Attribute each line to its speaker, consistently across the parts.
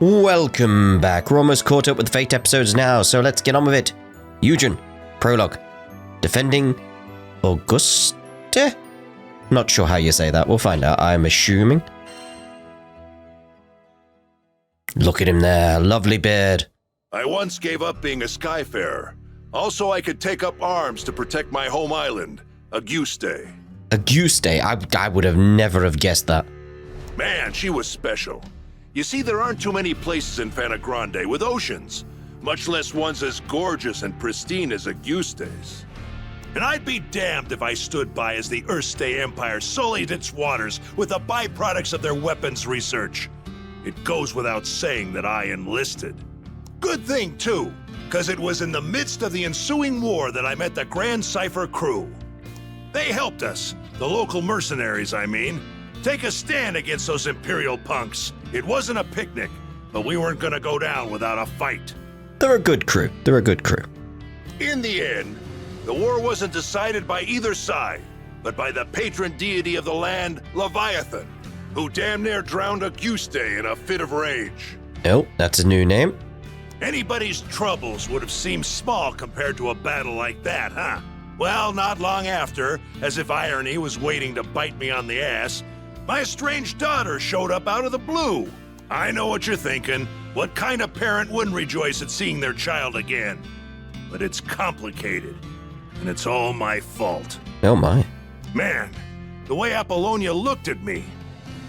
Speaker 1: Welcome back. We're almost caught up with Fate episodes now, so let's get on with it. Eugen, Prologue, defending Auguste? Not sure how you say that. We'll find out, I'm assuming. Look at him there. Lovely beard.
Speaker 2: I once gave up being a skyfarer. Also, I could take up arms to protect my home island, Auguste.
Speaker 1: Auguste? I would have never have guessed that.
Speaker 2: Man, she was special. You see, there aren't too many places in Fana Grande with oceans, much less ones as gorgeous and pristine as Auguste's. And I'd be damned if I stood by as the Erste Empire sullied its waters with the byproducts of their weapons research. It goes without saying that I enlisted. Good thing, too, because it was in the midst of the ensuing war that I met the Grand Cipher crew. They helped us, the local mercenaries, I mean, take a stand against those Imperial punks. It wasn't a picnic, but we weren't gonna go down without a fight.
Speaker 1: They're a good crew. They're a good crew.
Speaker 2: In the end, the war wasn't decided by either side, but by the patron deity of the land, Leviathan, who damn near drowned Auguste in a fit of rage.
Speaker 1: Oh, that's a new name.
Speaker 2: Anybody's troubles would have seemed small compared to a battle like that, huh? Well, not long after, as if irony was waiting to bite me on the ass, my estranged daughter showed up out of the blue. I know what you're thinking. What kind of parent wouldn't rejoice at seeing their child again? But it's complicated, and it's all my fault.
Speaker 1: Oh my.
Speaker 2: Man, the way Apollonia looked at me,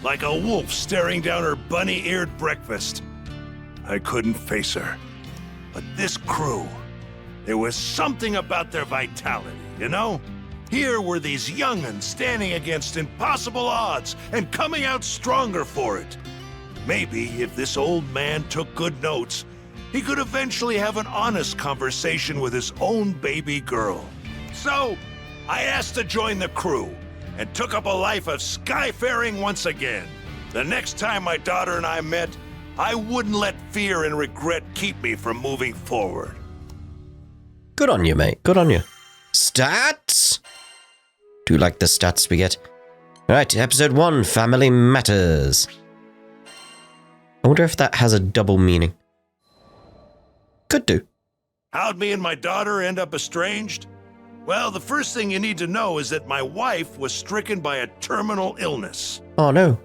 Speaker 2: like a wolf staring down her bunny-eared breakfast. I couldn't face her. But this crew, there was something about their vitality, you know? Here were these young'uns standing against impossible odds and coming out stronger for it. Maybe if this old man took good notes, he could eventually have an honest conversation with his own baby girl. So, I asked to join the crew and took up a life of skyfaring once again. The next time my daughter and I met, I wouldn't let fear and regret keep me from moving forward.
Speaker 1: Good on you, mate. Good on you. Stats? Do you like the stats we get? Alright, episode 1, Family Matters. I wonder if that has a double meaning. Could do.
Speaker 2: How'd me and my daughter end up estranged? Well, the first thing you need to know is that my wife was stricken by a terminal illness.
Speaker 1: Oh no.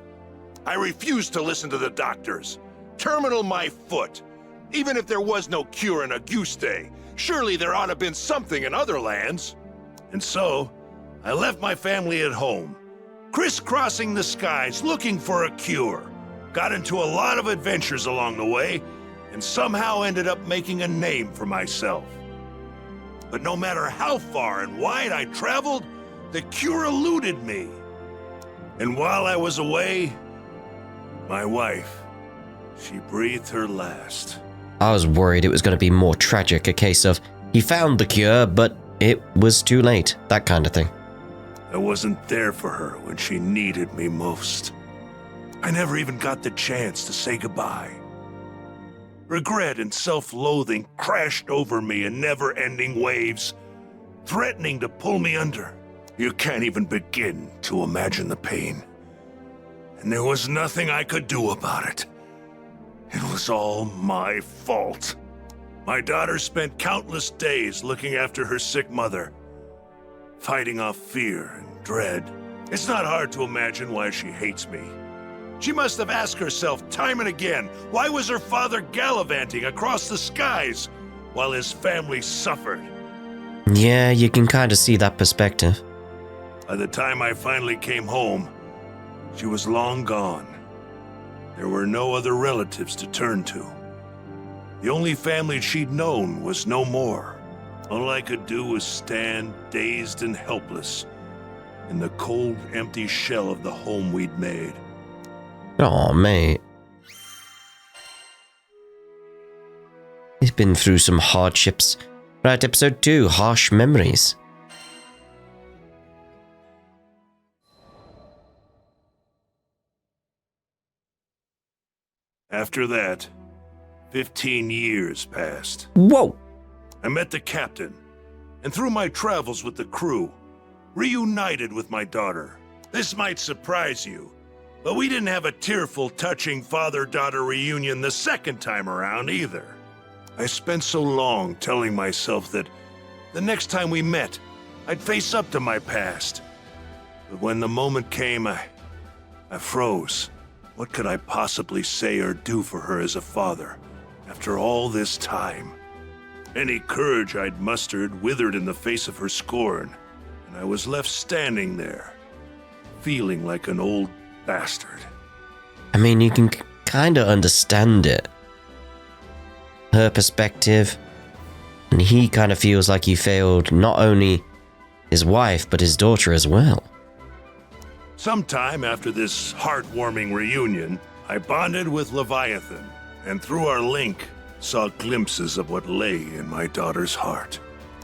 Speaker 2: I refused to listen to the doctors. Terminal my foot. Even if there was no cure in Auguste, surely there ought to have been something in other lands. And so, I left my family at home, crisscrossing the skies looking for a cure. Got into a lot of adventures along the way, and somehow ended up making a name for myself. But no matter how far and wide I traveled, the cure eluded me. And while I was away, my wife, she breathed her last.
Speaker 1: I was worried it was going to be more tragic, a case of he found the cure, but it was too late, that kind of thing.
Speaker 2: I wasn't there for her when she needed me most. I never even got the chance to say goodbye. Regret and self-loathing crashed over me in never-ending waves, threatening to pull me under. You can't even begin to imagine the pain. And there was nothing I could do about it. It was all my fault. My daughter spent countless days looking after her sick mother, fighting off fear and dread. It's not hard to imagine why she hates me. She must have asked herself time and again, why was her father gallivanting across the skies while his family suffered?
Speaker 1: Yeah, you can kind of see that perspective.
Speaker 2: By the time I finally came home, she was long gone. There were no other relatives to turn to. The only family she'd known was no more. All I could do was stand dazed and helpless in the cold, empty shell of the home we'd made.
Speaker 1: Aw, mate. He's been through some hardships. Right, episode 2, Harsh Memories.
Speaker 2: After that, 15 years passed.
Speaker 1: Whoa!
Speaker 2: I met the captain, and through my travels with the crew, reunited with my daughter. This might surprise you, But we didn't have a tearful, touching father-daughter reunion the second time around either. I spent so long telling myself that the next time we met, I'd face up to my past. But when the moment came, I froze. What could I possibly say or do for her as a father, after all this time? Any courage I'd mustered withered in the face of her scorn, and I was left standing there, feeling like an old bastard.
Speaker 1: I mean, you can kind of understand it. Her perspective, and he kind of feels like he failed not only his wife, but his daughter as well.
Speaker 2: Sometime after this heartwarming reunion, I bonded with Leviathan, and through our link, saw glimpses of what lay in my daughter's heart.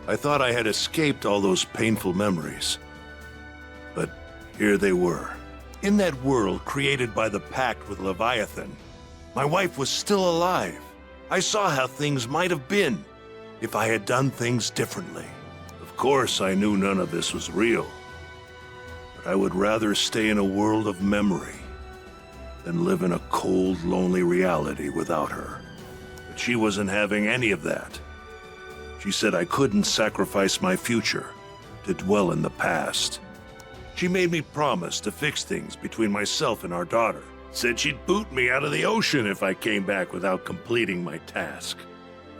Speaker 2: I thought I had escaped all those painful memories, but here they were. In that world created by the pact with Leviathan, my wife was still alive. I saw how things might have been if I had done things differently. Of course, I knew none of this was real, but I would rather stay in a world of memory than live in a cold, lonely reality without her. But she wasn't having any of that. She said I couldn't sacrifice my future to dwell in the past. She made me promise to fix things between myself and our daughter. Said she'd boot me out of the ocean if I came back without completing my task.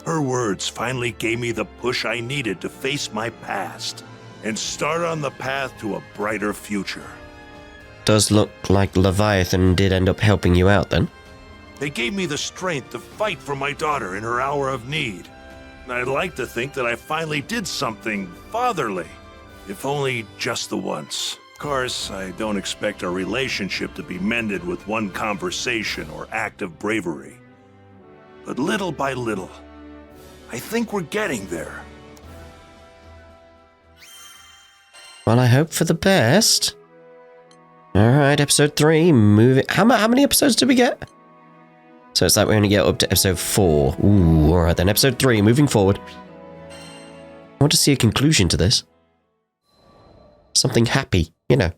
Speaker 2: Her words finally gave me the push I needed to face my past and start on the path to a brighter future.
Speaker 1: Does look like Leviathan did end up helping you out then.
Speaker 2: They gave me the strength to fight for my daughter in her hour of need. And I'd like to think that I finally did something fatherly, if only just the once. Of course, I don't expect our relationship to be mended with one conversation or act of bravery. But little by little, I think we're getting there.
Speaker 1: Well, I hope for the best. Alright, episode 3, moving... How many episodes did we get? So it's like we only get up to episode 4. Ooh, alright then, episode 3, moving forward. I want to see a conclusion to this. Something happy, you know.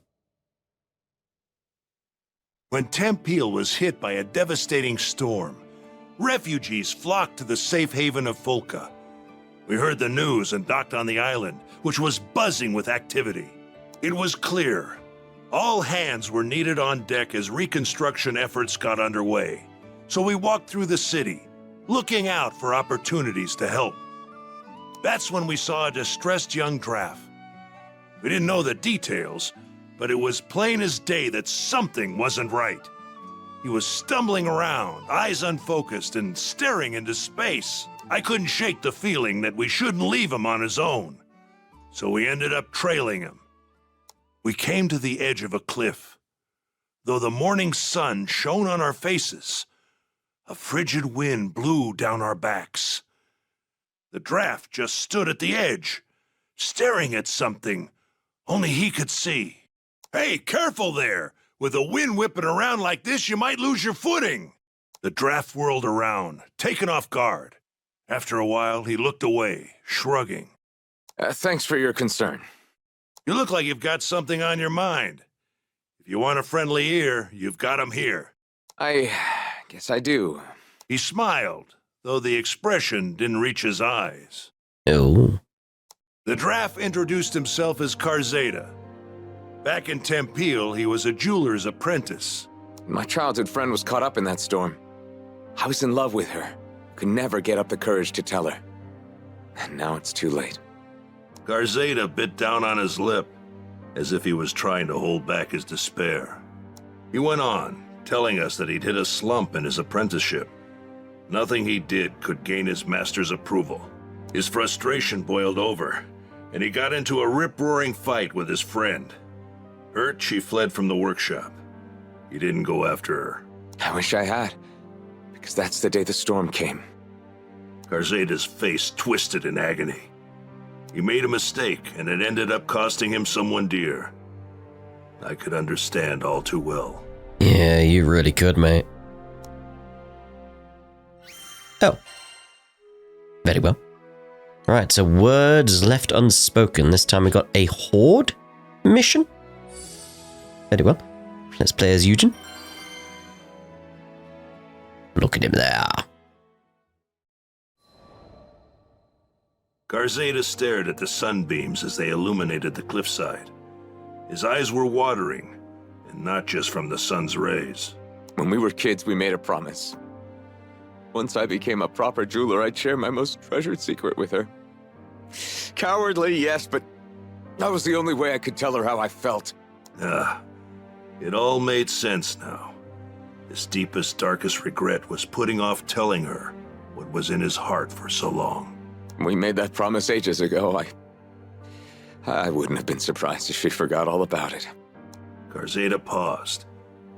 Speaker 2: When Tempeal was hit by a devastating storm, refugees flocked to the safe haven of Folka. We heard the news and docked on the island, which was buzzing with activity. It was clear. All hands were needed on deck as reconstruction efforts got underway. So we walked through the city, looking out for opportunities to help. That's when we saw a distressed young draft. We didn't know the details, but it was plain as day that something wasn't right. He was stumbling around, eyes unfocused, and staring into space. I couldn't shake the feeling that we shouldn't leave him on his own. So we ended up trailing him. We came to the edge of a cliff. Though the morning sun shone on our faces, a frigid wind blew down our backs. The draft just stood at the edge, staring at something only he could see. Hey, careful there! With the wind whipping around like this, you might lose your footing! The draft whirled around, taken off guard. After a while, he looked away, shrugging.
Speaker 3: Thanks for your concern.
Speaker 2: You look like you've got something on your mind. If you want a friendly ear, you've got him here.
Speaker 3: I guess I do.
Speaker 2: He smiled, though the expression didn't reach his eyes.
Speaker 1: Oh.
Speaker 2: The draft introduced himself as Karzeda. Back in Tempeal, he was a jeweler's apprentice.
Speaker 3: My childhood friend was caught up in that storm. I was in love with her. Could never get up the courage to tell her. And now it's too late.
Speaker 2: Karzeda bit down on his lip, as if he was trying to hold back his despair. He went on, telling us that he'd hit a slump in his apprenticeship. Nothing he did could gain his master's approval. His frustration boiled over, and he got into a rip-roaring fight with his friend. Hurt, she fled from the workshop. He didn't go after her.
Speaker 3: I wish I had, because that's the day the storm came.
Speaker 2: Karzeda's face twisted in agony. He made a mistake, and it ended up costing him someone dear. I could understand all too well.
Speaker 1: Yeah, you really could, mate. Oh. Very well. Right, so words left unspoken. This time we got a horde mission. Very well. Let's play as Eugen. Look at him there.
Speaker 2: Garzeda stared at the sunbeams as they illuminated the cliffside. His eyes were watering, and not just from the sun's rays.
Speaker 3: When we were kids, we made a promise. Once I became a proper jeweler, I'd share my most treasured secret with her. Cowardly, yes, but that was the only way I could tell her how I felt.
Speaker 2: It all made sense now. His deepest, darkest regret was putting off telling her what was in his heart for so long.
Speaker 3: We made that promise ages ago. I wouldn't have been surprised if she forgot all about it.
Speaker 2: Garzeda paused,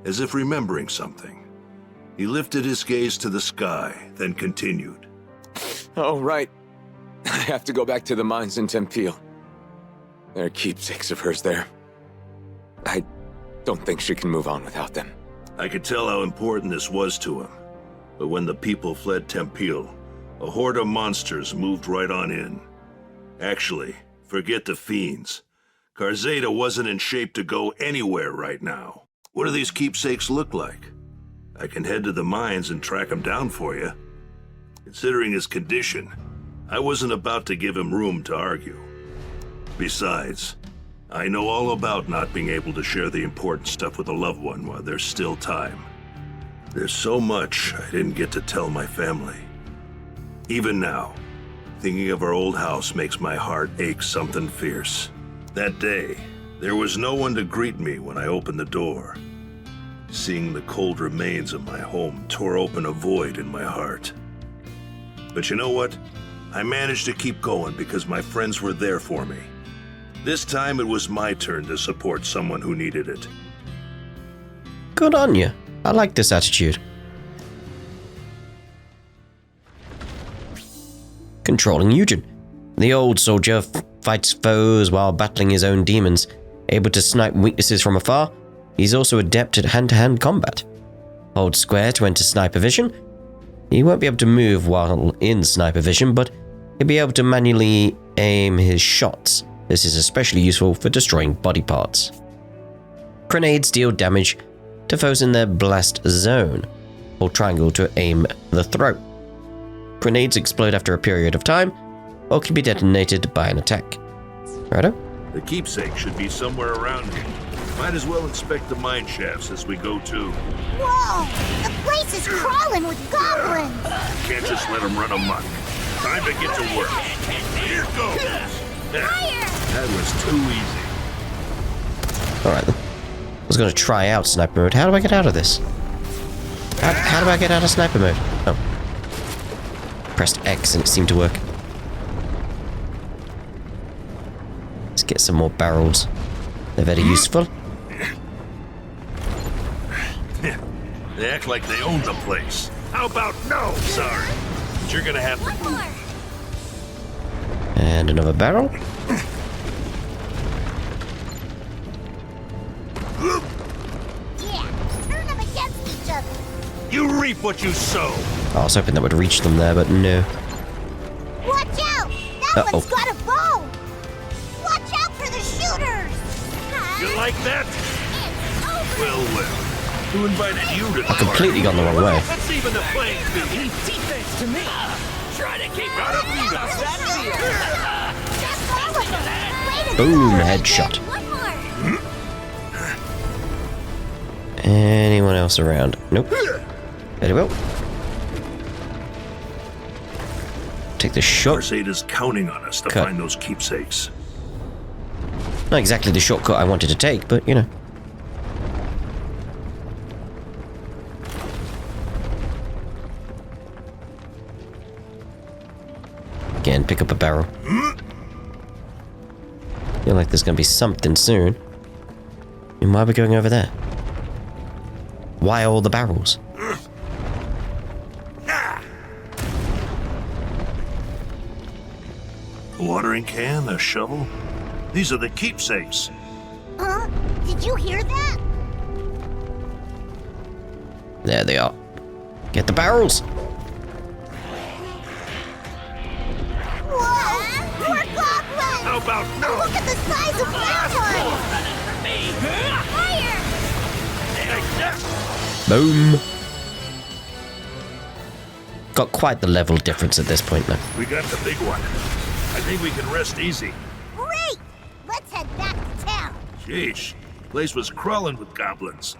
Speaker 2: as if remembering something. He lifted his gaze to the sky, then continued.
Speaker 3: Oh, right. I have to go back to the mines in Tempeal. There are keepsakes of hers there. I don't think she can move on without them.
Speaker 2: I could tell how important this was to him. But when the people fled Tempeal, a horde of monsters moved right on in. Actually, forget the fiends. Garzeda wasn't in shape to go anywhere right now. What do these keepsakes look like? I can head to the mines and track him down for you. Considering his condition, I wasn't about to give him room to argue. Besides, I know all about not being able to share the important stuff with a loved one while there's still time. There's so much I didn't get to tell my family. Even now, thinking of our old house makes my heart ache something fierce. That day, there was no one to greet me when I opened the door. Seeing the cold remains of my home tore open a void in my heart. But you know what? I managed to keep going because my friends were there for me. This time it was my turn to support someone who needed it.
Speaker 1: Good on you. I like this attitude. Controlling Eugen. The old soldier fights foes while battling his own demons. Able to snipe weaknesses from afar, he's also adept at hand-to-hand combat. Hold square to enter sniper vision. He won't be able to move while in sniper vision, but he'll be able to manually aim his shots. This is especially useful for destroying body parts. Grenades deal damage to foes in their blast zone. Hold triangle to aim the throat. Grenades explode after a period of time, or can be detonated by an attack. Righto?
Speaker 2: The keepsake should be somewhere around here. Might as well inspect the mine shafts as we go too.
Speaker 4: Whoa! The place is crawling with goblins!
Speaker 2: Can't just let them run amok. Time to get to work. Here goes! That was too easy.
Speaker 1: Alright then. I was going to try out sniper mode. How do I get out of this? How do I get out of sniper mode? Oh. Pressed X and it seemed to work. Let's get some more barrels. They're very useful.
Speaker 2: They act like they own the place. How about no? Sorry. But you're gonna have to move.
Speaker 1: And another barrel.
Speaker 4: Yeah, turn them against each other.
Speaker 2: You reap what you sow.
Speaker 1: I was hoping that would reach them there, but no.
Speaker 4: Watch out! That
Speaker 1: Uh-oh.
Speaker 4: one's got a bow! Watch out for the shooters!
Speaker 2: You like that?
Speaker 4: It's over!
Speaker 2: Well. Who invited you to the
Speaker 1: I completely gone the wrong way.
Speaker 2: That's even the playing field.
Speaker 5: Defense to me. Try to keep out of me.
Speaker 4: That's all of them! Way to
Speaker 1: Boom,
Speaker 4: go.
Speaker 1: headshot.
Speaker 4: One more!
Speaker 1: Anyone else around? Nope. Very well. Take the shot.
Speaker 2: Garzada's counting on us to
Speaker 1: Cut.
Speaker 2: find those keepsakes.
Speaker 1: Not exactly the shortcut I wanted to take, but you know. Again, pick up a barrel. Feel like there's gonna be something soon. And why are we going over there? Why all the barrels?
Speaker 2: A watering can, a shovel. These are the keepsakes.
Speaker 4: Huh? Did you hear that?
Speaker 1: There they are. Get the barrels!
Speaker 4: Whoa! More goblins!
Speaker 2: How about no?
Speaker 4: Look at the size of that one! Fire!
Speaker 1: Boom! got quite the level difference at this point now.
Speaker 2: We got the big one. I think we can rest easy.
Speaker 4: Great! Let's head back to town.
Speaker 2: Sheesh. Place was crawling with goblins.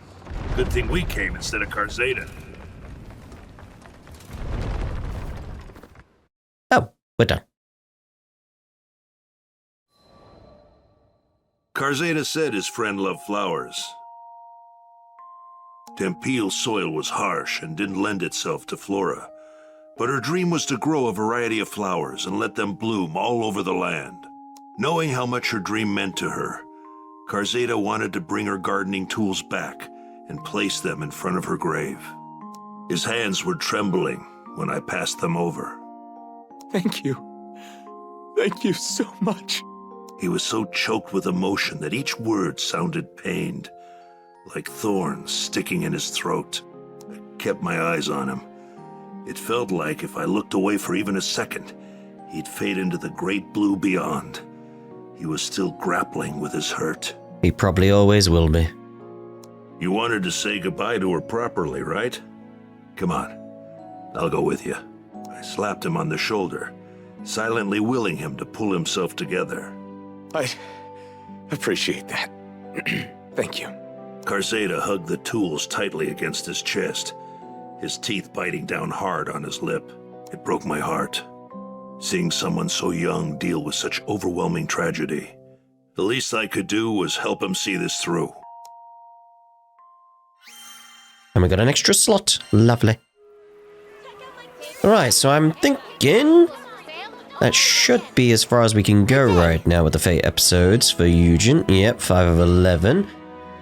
Speaker 2: Good thing we came instead of Karzeda.
Speaker 1: Oh, we're done.
Speaker 2: Karzeda said his friend loved flowers. Tempeal's soil was harsh and didn't lend itself to flora. But her dream was to grow a variety of flowers and let them bloom all over the land. Knowing how much her dream meant to her, Karzeda wanted to bring her gardening tools back and place them in front of her grave. His hands were trembling when I passed them over.
Speaker 3: Thank you. Thank you so much.
Speaker 2: He was so choked with emotion that each word sounded pained, like thorns sticking in his throat. I kept my eyes on him. It felt like if I looked away for even a second, he'd fade into the great blue beyond. He was still grappling with his hurt.
Speaker 1: He probably always will be.
Speaker 2: You wanted to say goodbye to her properly, right? Come on, I'll go with you. I slapped him on the shoulder, silently willing him to pull himself together.
Speaker 3: I appreciate that. Thank you.
Speaker 2: Karzeda hugged the tools tightly against his chest, his teeth biting down hard on his lip. It broke my heart, seeing someone so young deal with such overwhelming tragedy. The least I could do was help him see this through.
Speaker 1: And we got an extra slot. Lovely. Alright, so I'm thinking that should be as far as we can go right now with the Fate episodes for Eugen. Yep, 5 of 11.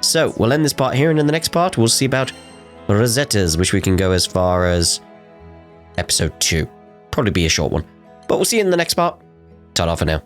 Speaker 1: So, we'll end this part here, and in the next part, we'll see about Rosetta's, which we can go as far as episode 2. Probably be a short one. But we'll see you in the next part. Ta-da for now.